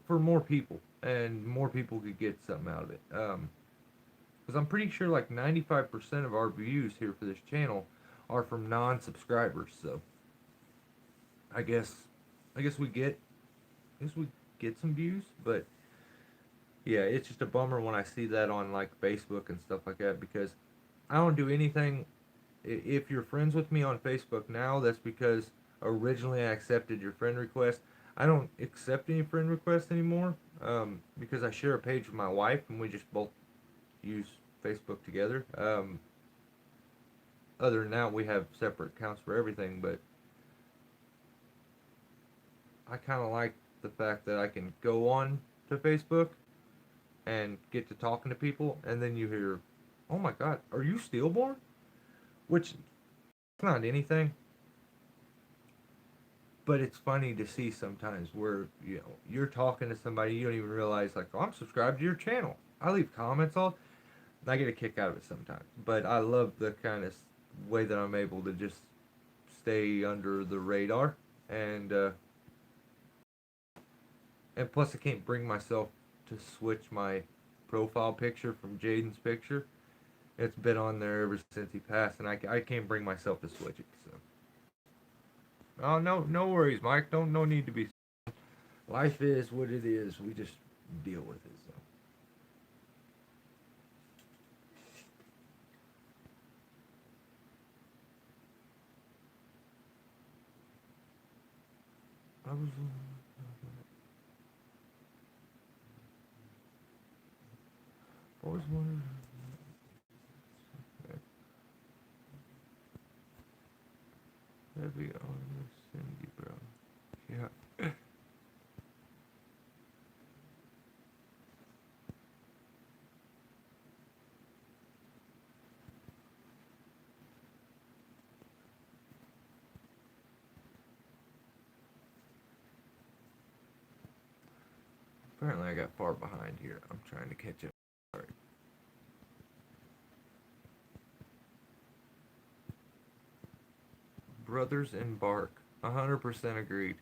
for more people and more people could get something out of it. Because I'm pretty sure like 95% of our views here for this channel are from non-subscribers. So I guess, I guess we get, I guess we get some views, but yeah, it's just a bummer when I see that on like Facebook and stuff like that because I don't do anything. If you're friends with me on Facebook now, that's because originally I accepted your friend request. I don't accept any friend requests anymore because I share a page with my wife and we just both use Facebook together. Other than that, we have separate accounts for everything, but I kind of like the fact that I can go on to Facebook and get to talking to people, and then you hear, "Oh my God, are you stillborn?" Which it's not anything, but it's funny to see sometimes where you're talking to somebody you don't even realize like, "Oh, I'm subscribed to your channel. I leave comments all." I get a kick out of it sometimes, but I love the kind of way that I'm able to just stay under the radar, and and plus I can't bring myself to switch my profile picture from Jaden's picture. It's been on there ever since he passed, and I can't bring myself to switch it. So, oh no worries, Mike. Don't no need to be. Life is what it is. We just deal with it. So. I was. Always wondered. Heavy on the Cindy, bro. Yeah. Apparently, I got far behind here. I'm trying to catch up. All right. Brothers in Bark. 100% agreed.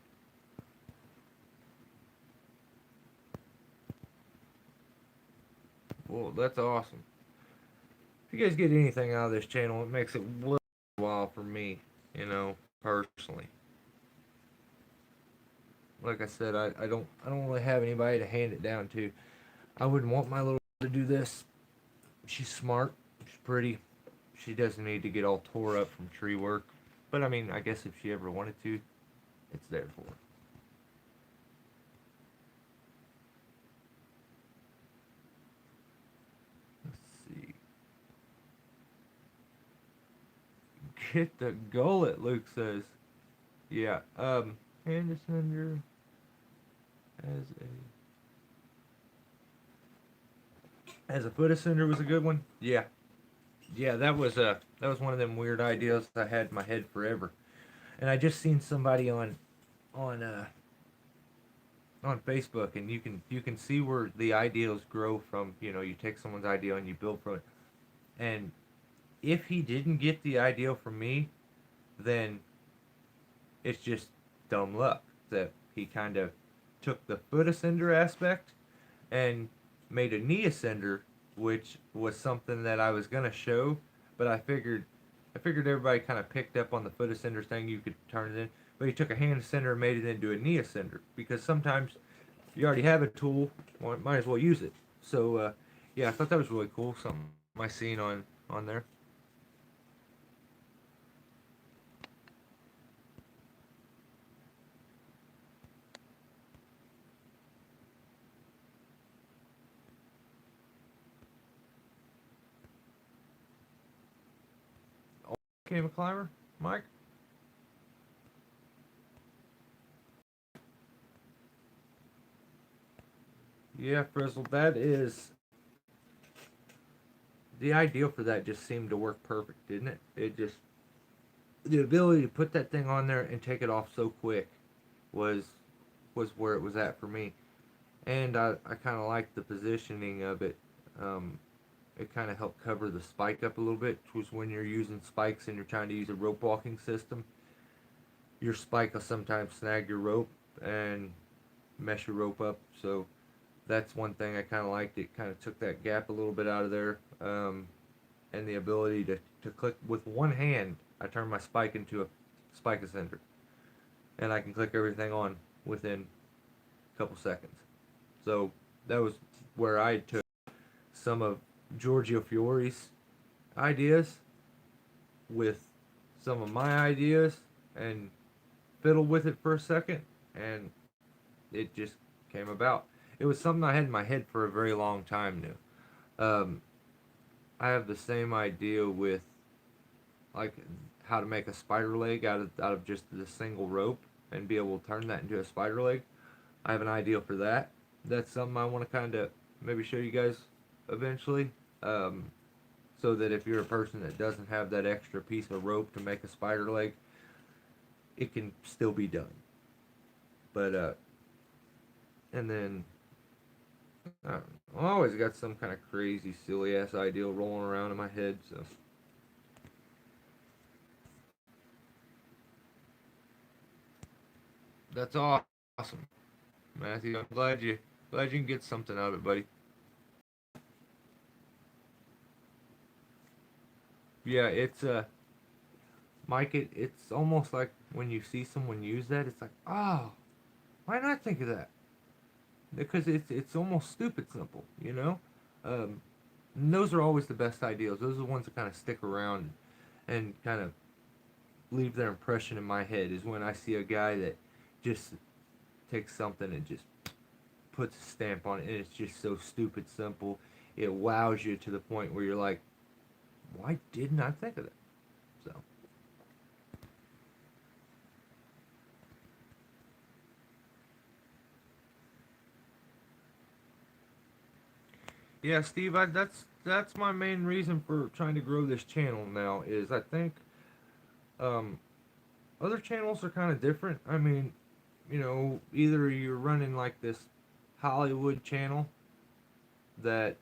Well, that's awesome. If you guys get anything out of this channel, it makes it worthwhile for me, personally. Like I said, I don't really have anybody to hand it down to. I wouldn't want my little to do this. She's smart. She's pretty. She doesn't need to get all tore up from tree work. But I mean, I guess if she ever wanted to, it's there for her. Let's see. Get the gullet, Luke says. Yeah. Hand asunder as a foot asunder was a good one. Yeah. Yeah, that was one of them weird ideas I had in my head forever. And I just seen somebody on on Facebook, and you can see where the ideas grow from. You take someone's idea and you build from it. And if he didn't get the idea from me, then it's just dumb luck that he kind of took the foot ascender aspect and made a knee ascender, which was something that I was gonna show, but I figured everybody kind of picked up on the foot ascender thing. You could turn it in, but he took a hand ascender and made it into a knee ascender because sometimes you already have a tool, well, might as well use it. So yeah, I thought that was really cool. Something I seen on there. Became a climber, Mike. Yeah, Frizzle, that is the ideal for that. Just seemed to work perfect, didn't it? It just the ability to put that thing on there and take it off so quick was was where it was at for me. And I kind of liked the positioning of it. Um, it kind of helped cover the spike up a little bit, which was when you're using spikes and you're trying to use a rope walking system. Your spike will sometimes snag your rope and mess your rope up. So that's one thing I kind of liked. It kind of took that gap a little bit out of there. And the ability to click with one hand. I turn my spike into a spike ascender. And I can click everything on within a couple seconds. So that was where I took some of Giorgio Fiore's ideas with some of my ideas and fiddled with it for a second, and it just came about. It was something I had in my head for a very long time now. I have the same idea with like how to make a spider leg out of just the single rope and be able to turn that into a spider leg. I have an idea for that. That's something I want to kind of maybe show you guys eventually. So that if you're a person that doesn't have that extra piece of rope to make a spider leg, it can still be done. But and then I always got some kind of crazy, silly ass idea rolling around in my head. So that's awesome, Matthew. I'm glad you can get something out of it, buddy. Yeah, it's Mike. It's almost like when you see someone use that, it's like, oh, why not think of that? Because it's almost stupid simple, you know. Um, and those are always the best ideas. Those are the ones that kind of stick around and kind of leave their impression in my head. Is when I see a guy that just takes something and just puts a stamp on it, and it's just so stupid simple. It wows you to the point where you're like, why didn't I think of that? So yeah, Steve, that's my main reason for trying to grow this channel now. Is I think um, other channels are kind of different. I mean, you know, either you're running like this Hollywood channel that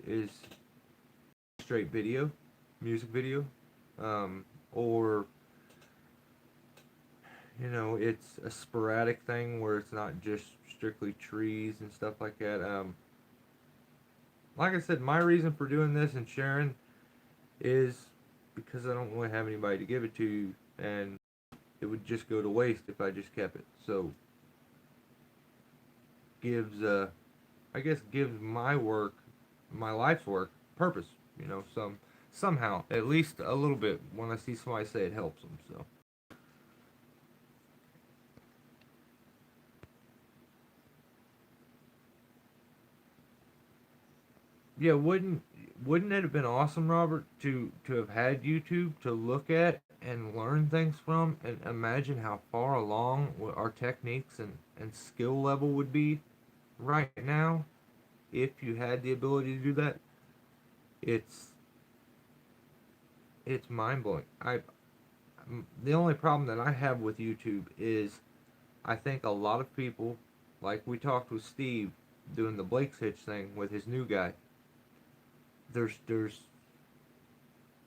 is straight video, music video, or you know, it's a sporadic thing where it's not just strictly trees and stuff like that. Like I said, my reason for doing this and sharing is because I don't really have anybody to give it to, and it would just go to waste if I just kept it. So gives I guess gives my work, my life's work, purpose. You know, somehow at least a little bit when I see somebody say it helps them. So yeah, wouldn't it have been awesome, Robert, to have had YouTube to look at and learn things from, and imagine how far along our techniques and skill level would be right now if you had the ability to do that. It's it's mind blowing. The only problem that I have with YouTube is I think a lot of people, like we talked with Steve doing the Blake's Hitch thing with his new guy. There's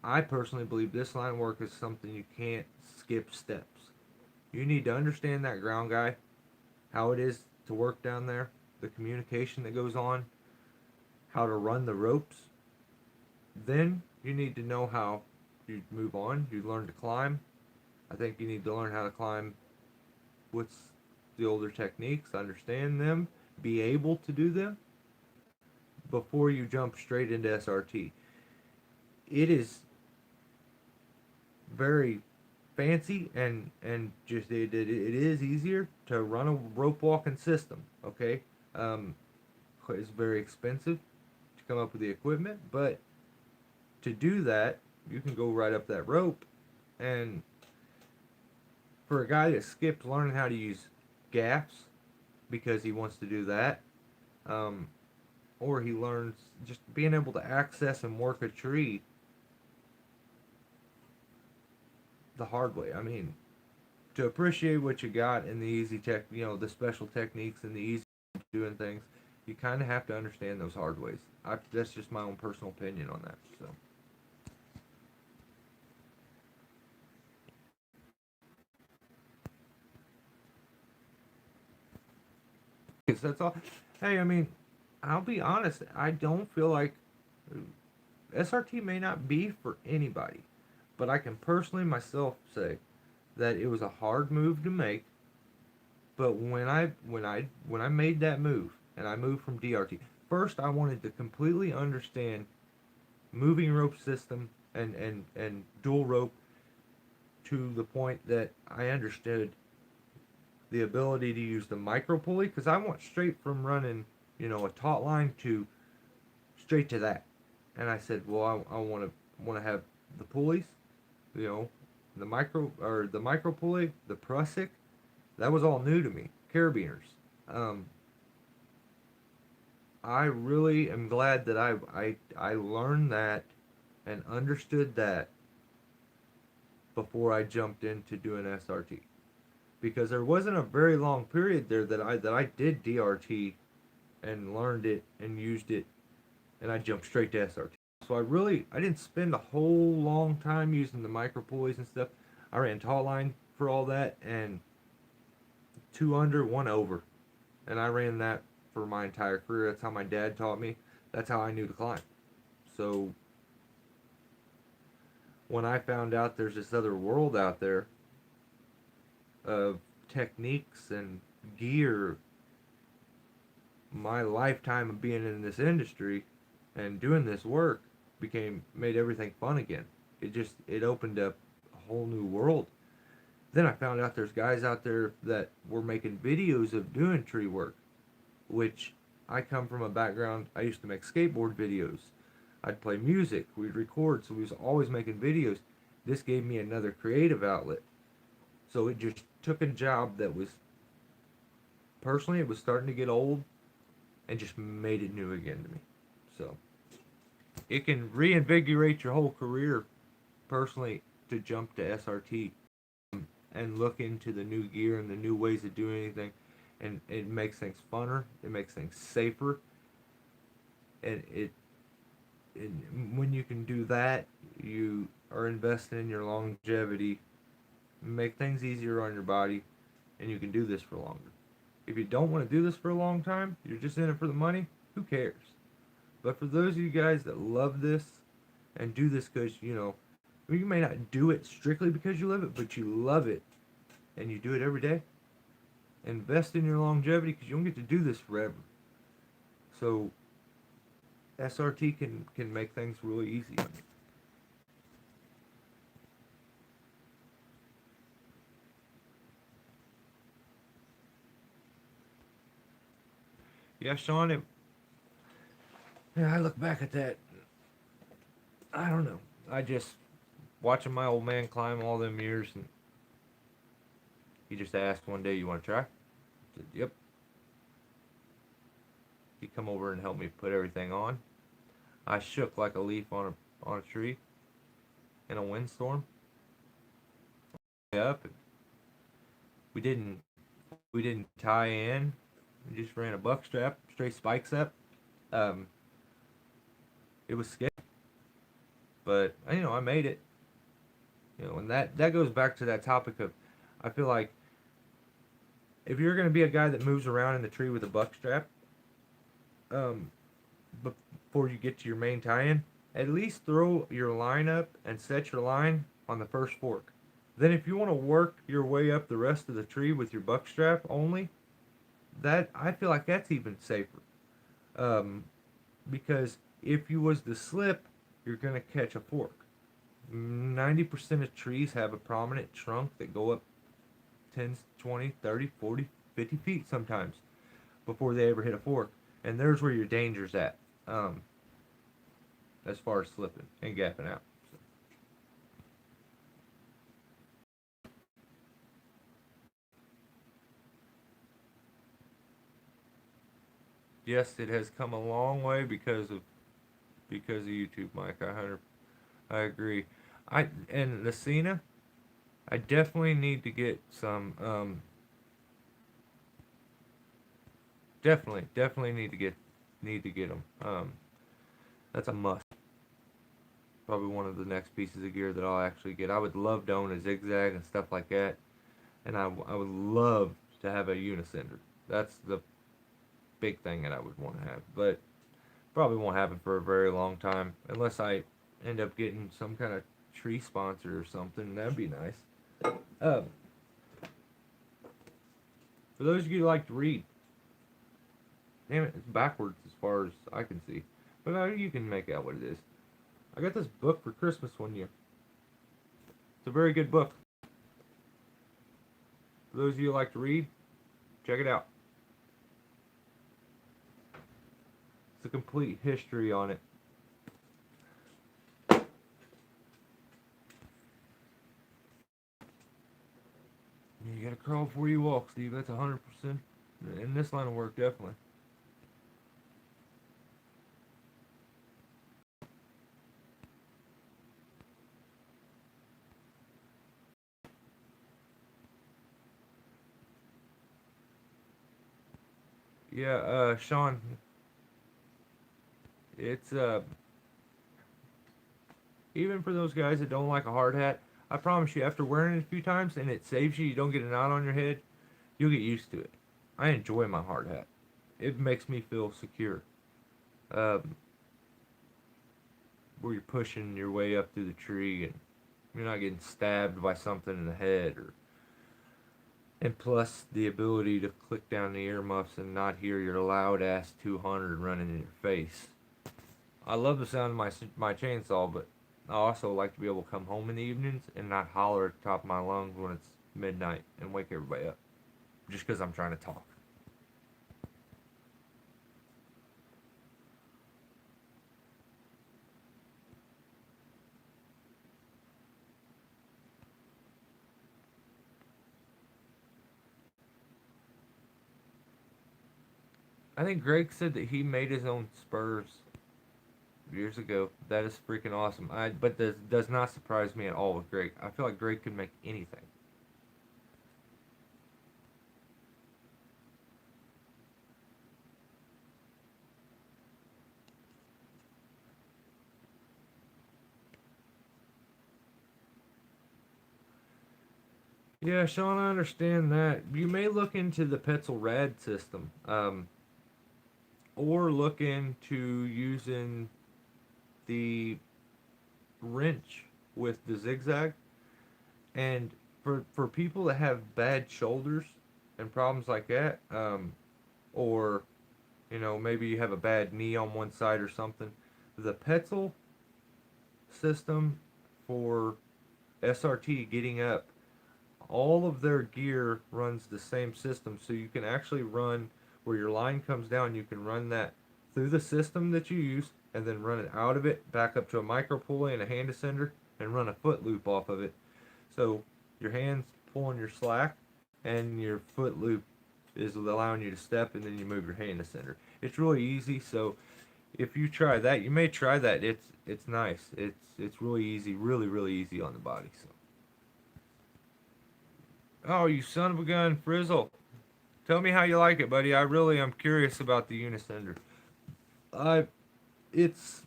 I personally believe this line of work is something you can't skip steps. You need to understand that ground guy, how it is to work down there, the communication that goes on, how to run the ropes. Then you need to know how you move on. You learn to climb. I think you need to learn how to climb with the older techniques, understand them, be able to do them before you jump straight into SRT. It is very fancy and just it is easier to run a rope walking system. Okay, um, it's very expensive to come up with the equipment, but to do that, you can go right up that rope. And for a guy that skipped learning how to use gaffs because he wants to do that, um, or he learns just being able to access and work a tree the hard way. I mean, to appreciate what you got in the easy tech, you know, the special techniques and the easy doing things, you kind of have to understand those hard ways. That's just my own personal opinion on that. So, yes, that's all. Hey, I mean, I'll be honest. I don't feel like SRT may not be for anybody, but I can personally myself say that it was a hard move to make. But when I made that move and I moved from DRT, first I wanted to completely understand moving rope system and dual rope to the point that I understood the ability to use the micro pulley because I went straight from running, you know, a taut line to straight to that. And I said, well, I want to have the pulleys, you know, the micro pulley, the Prussic. That was all new to me. Carabiners. Um, I really am glad that I learned that and understood that before I jumped into doing SRT. because there wasn't a very long period there that I did DRT and learned it and used it, and I jumped straight to SRT. So I didn't spend a whole long time using the micro pulleys and stuff. I ran taut line for all that, and 2 under, 1 over, and I ran that for my entire career. That's how my dad taught me. That's how I knew to climb. So when I found out there's this other world out there of techniques and gear, my lifetime of being in this industry and doing this work made everything fun again. It opened up a whole new world. Then I found out there's guys out there that were making videos of doing tree work, which I come from a background. I used to make skateboard videos. I'd play music, we'd record, so we was always making videos. This gave me another creative outlet. So it just took a job that was, personally, it was starting to get old, and just made it new again to me. So it can reinvigorate your whole career, personally, to jump to SRT and look into the new gear and the new ways of doing anything. And it makes things funner, it makes things safer, and when you can do that, you are investing in your longevity, make things easier on your body, and you can do this for longer. If you don't want to do this for a long time, you're just in it for the money, who cares? But for those of you guys that love this and do this because, you may not do it strictly because you love it, but you love it and you do it every day, invest in your longevity because you don't get to do this forever. So SRT can make things really easy on you. Yeah, Sean, I look back at that, I don't know. I just, watching my old man climb all them years, and he just asked one day, "You want to try?" I said, "Yep." He come over and helped me put everything on. I shook like a leaf on a tree in a windstorm. Up, and we didn't we didn't tie in. We just ran a buck strap, straight spikes up. Um, it was scary, but I made it. And that goes back to that topic of, I feel like if you're going to be a guy that moves around in the tree with a buck strap, um, before you get to your main tie-in, at least throw your line up and set your line on the first fork. Then if you want to work your way up the rest of the tree with your buck strap only, that I feel like that's even safer. Um, because if you was to slip, you're going to catch a fork. 90% of trees have a prominent trunk that go up 10, 20, 30, 40, 50 feet sometimes before they ever hit a fork. And there's where your danger's at, as far as slipping and gapping out. So. Yes, it has come a long way because of YouTube, Mike. I agree. And the Cena, I definitely need to get some. Definitely need to get them. That's a must. Probably one of the next pieces of gear that I'll actually get. I would love to own a zigzag and stuff like that, and I would love to have a unisender. That's the big thing that I would want to have, but probably won't happen for a very long time unless I end up getting some kind of tree sponsor or something. That'd be nice. Um, for those of you who like to read, damn it, it's backwards as far as I can see, but you can make out what it is. I got this book for Christmas one year. It's a very good book. For those of you who like to read, check it out. It's a complete history on it. You gotta crawl before you walk, Steve. That's 100%. In this line of work, definitely. Yeah, Sean, it's even for those guys that don't like a hard hat, I promise you, after wearing it a few times and it saves you, you don't get a knot on your head, you'll get used to it. I enjoy my hard hat. It makes me feel secure. Um, where you're pushing your way up through the tree and you're not getting stabbed by something in the head, or and plus the ability to click down the earmuffs and not hear your loud ass 200 running in your face. I love the sound of my chainsaw, but I also like to be able to come home in the evenings and not holler at the top of my lungs when it's midnight and wake everybody up just because I'm trying to talk. I think Greg said that he made his own spurs years ago. That is freaking awesome. But this does not surprise me at all with Greg. I feel like Greg could make anything. Yeah, Sean, I understand that. You may look into the Petzl Rad system, or look into using the wrench with the zigzag. And for people that have bad shoulders and problems like that, or maybe you have a bad knee on one side or something, the Petzl system for SRT getting up, all of their gear runs the same system, so you can actually run where your line comes down. You can run that through the system that you use, and then run it out of it back up to a micro pulley and a hand ascender, and run a foot loop off of it. So your hands pulling your slack, and your foot loop is allowing you to step, and then you move your hand ascender. It's really easy. So if you try that, you may try that. It's nice. It's really easy, really easy on the body. So. Oh, you son of a gun, Frizzle. Tell me how you like it, buddy. I really am curious about the Unisender. I, it's,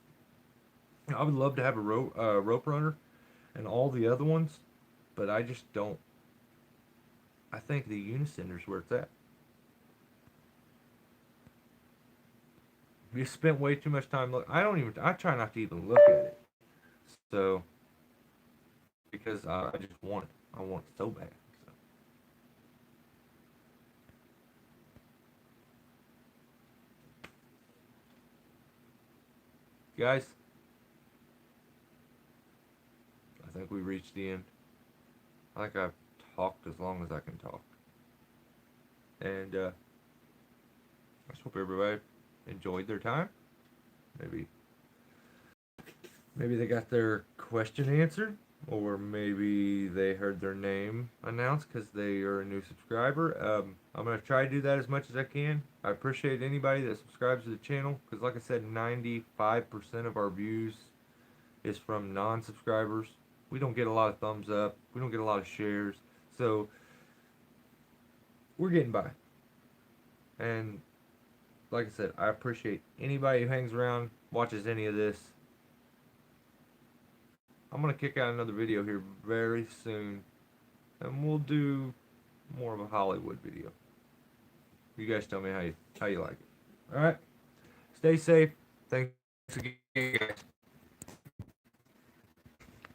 I would love to have a rope runner and all the other ones, but I just don't. I think the Unisender's where it's at. You spent way too much time look. I don't even. I try not to even look at it. So because I just want it. I want it so bad. So. Guys, I think we reached the end. I think I've talked as long as I can talk. And I just hope everybody enjoyed their time. Maybe maybe they got their question answered, or maybe they heard their name announced because they are a new subscriber. I'm gonna try to do that as much as I can. I appreciate anybody that subscribes to the channel because, like I said, 95% of our views is from non-subscribers. We don't get a lot of thumbs up. We don't get a lot of shares. So we're getting by. And like I said, I appreciate anybody who hangs around, watches any of this. I'm gonna kick out another video here very soon, and we'll do more of a Hollywood video. You guys tell me how you like it. All right, stay safe. Thanks again, guys.